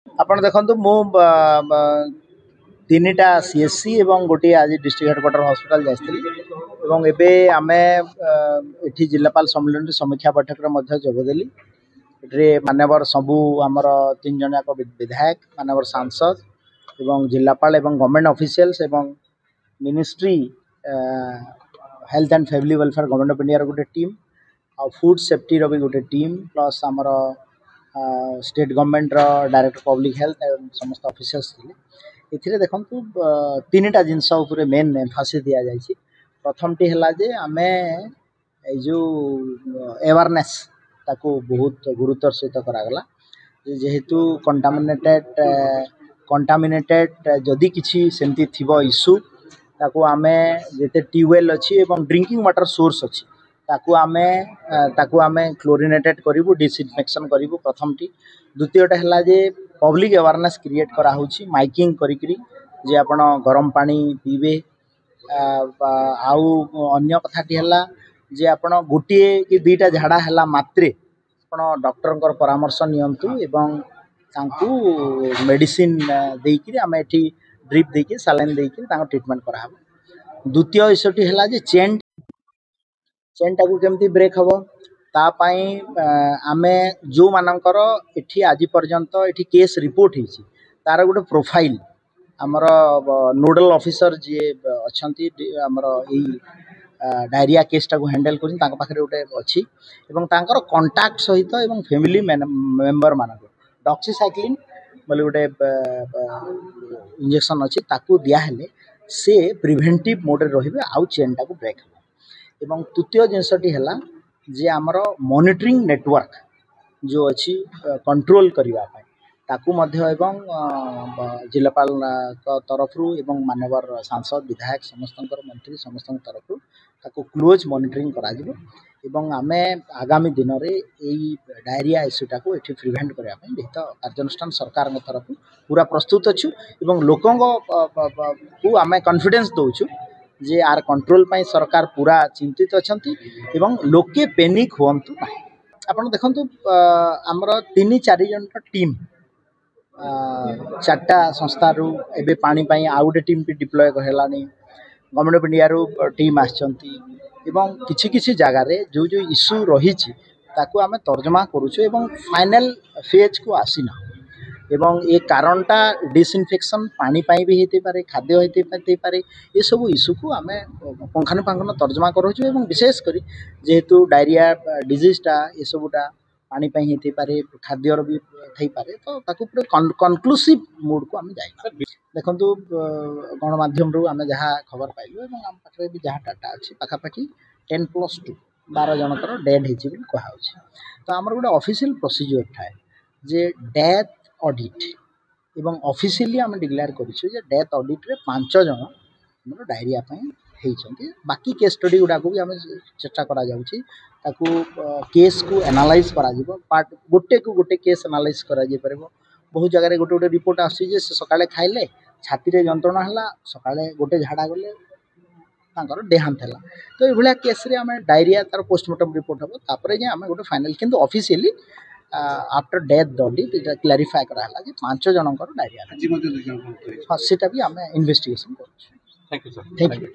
आपण देखंतु मु तीनटा सीएससी एवं गोटे आज डिस्ट्रिक्ट हेडक्वार्टर हॉस्पिटल जाइए एवं एबे आमे एठी जिलापाल सम्मेलन समीक्षा बैठक रे जोगदेली एठरे मान्यवर सबू आमर 3 जन जाक विधायक मान्यवर सांसद एवं जिलापाल एवं गवर्नमेंट ऑफिशियल्स एवं ministry health and family welfare government of India गोटे टीम आ फूड सेफ्टी रो भी गोटे टीम प्लस आमर स्टेट गवर्नमेंट रो डायरेक्टर पब्लिक हेल्थ एवं समस्त ऑफिसर्स थिले देखंतु तीनटा जिनस उपरे मेन एम्फासिस दिया जायछि। प्रथम टी हला जे आमे ए जो अवेयरनेस ताको बहुत गुरुत्वर सहित करागला जेहेतु कंटामिनेटेड जदि किछि सेमती थिबो इशू ताको आमे जेते ट्यूबवेल अछि एवं ड्रिंकिंग वाटर सोर्स अछि ताको आमे क्लोरिनेटेड करिवु डिसइंफेक्शन करिवु प्रथम टी। द्वितीयटा हला जे पब्लिक अवेयरनेस क्रिएट करा होछि माइकिंग करिकरी जे आपण गरम पानी पीबे आउ अन्य कथाटी हला जे आपण गोटिए कि दुईटा झाड़ा हला मात्रे आपण डॉक्टर परामर्श नियंतु एवं तांकू मेडिसिन देइकरी आमे एठी ड्रिप देइकरी सालाइन देइकरी तांको ट्रीटमेंट करा हबो। द्वितीय इशूटी हला जे चेन टाकू केमती ब्रेक हबो ता पाई आमे जो मानकर एठी आज पर्यंत एठी केस रिपोर्ट हिची तार गोटे प्रोफाइल आमर नोडल ऑफिसर जी अच्छी आमर यही डायरिया केस टाको हैंडल कर पाखे गोटे अच्छी एवं तांकर कांटेक्ट सहित एवं फैमिली मेंबर मानक डॉक्सीसाइक्लिन बोले गोटे इंजेक्शन अच्छी ताकू दिया हेले से प्रिवेंटिव मोड रे रहिबे आउ चेन टाको ब्रेक हो। एवं तृतीय जिनसटी हला जे आमर मॉनिटरिंग नेटवर्क जो अच्छी कंट्रोल करबा पाई ताकू मध्य एवं जिलापाल तरफ एवं मानवर सांसद विधायक समस्त मंत्री समस्त तरफ ताकू क्लोज मॉनिटरिंग करा जिवो एवं आमे आगामी दिन रे एई डायरिया इश्यूटा को एठी प्रिवेंट करबा पाई विहित कार्यानुष्ठान सरकार तरफ पूरा प्रस्तुत अछु एवं लोकंग को आमे कॉन्फिडेंस दोछु जे आर कंट्रोल पाई सरकार पूरा चिंतित अछंती एवं लोके पैनिक होंतु ना। आपण देखंतु हमर 3-4 जन टीम चार्टा संस्था रू एबे पानी पाई आउ गोटे टीम भी डिप्लॉय हेलानी गवर्नमेंट ऑफ इंडिया रू टीम आछंती एवं किछि किछि जगह रे जो जो इश्यू रही ताकू आमे तर्जमा करूछु एवं फाइनल फेज को आसीना एवं ये कारणटा डिसइंफेक्शन पानी पाई भी हेते पारे खाद्य हेते पारे ये सब इश्यू को आमे पंखानुपांखन तर्जमा करूछु एवं विशेष करी जेहेतु डायरिया डिजीजटा ये सबटा पानी पाई हेते पारे खाद्यर भी थई पारे तो ताकू पूरा कंक्लूसिव मोड को आमे जाई देखंतु गणमाध्यम रू आमे जहा खबर पाइलु एवं हम पाखरे भी जहा डाटा अछि पाखापाखी 10+2 12 जनकर डेड हिची भी कहा होछि। तो हमर गोटे ऑफिशियल प्रोसीजर थाए जे डेथ ऑडिट एवं ऑफिशियली आम डिक्लेयर करिछु जे डेथ ऑडिट रे 5 जन हमर डायरिया पई हेइछंती बाकी केस स्टडी गुडा को भी आम चर्चा करा जाउछि ताकू केस को एनालाइज करा जिवो पार्ट गोटे केस एनालाइज करा जे परबो बहुत जगह रे गोटे रिपोर्ट आसी जे सकाळे खाइले छाती रे जंत्रणा हला सकाळे गोटे झाड़ा गले तांकर देहांत हला तो ए भलिया केस रे आम डायरिया तार पोस्टमार्टम रिपोर्ट हबो तापरे जे आम गोटे फाइनल किंतु ऑफिशियली आफ्टर डेथ ऑडिट इटा क्लैरिफाई करा हला जे 5 जनकर डायरिया आज मते 2 जन सेटा भी आम इन्वेस्टिगेशन करू। Thank you sir. Thank you.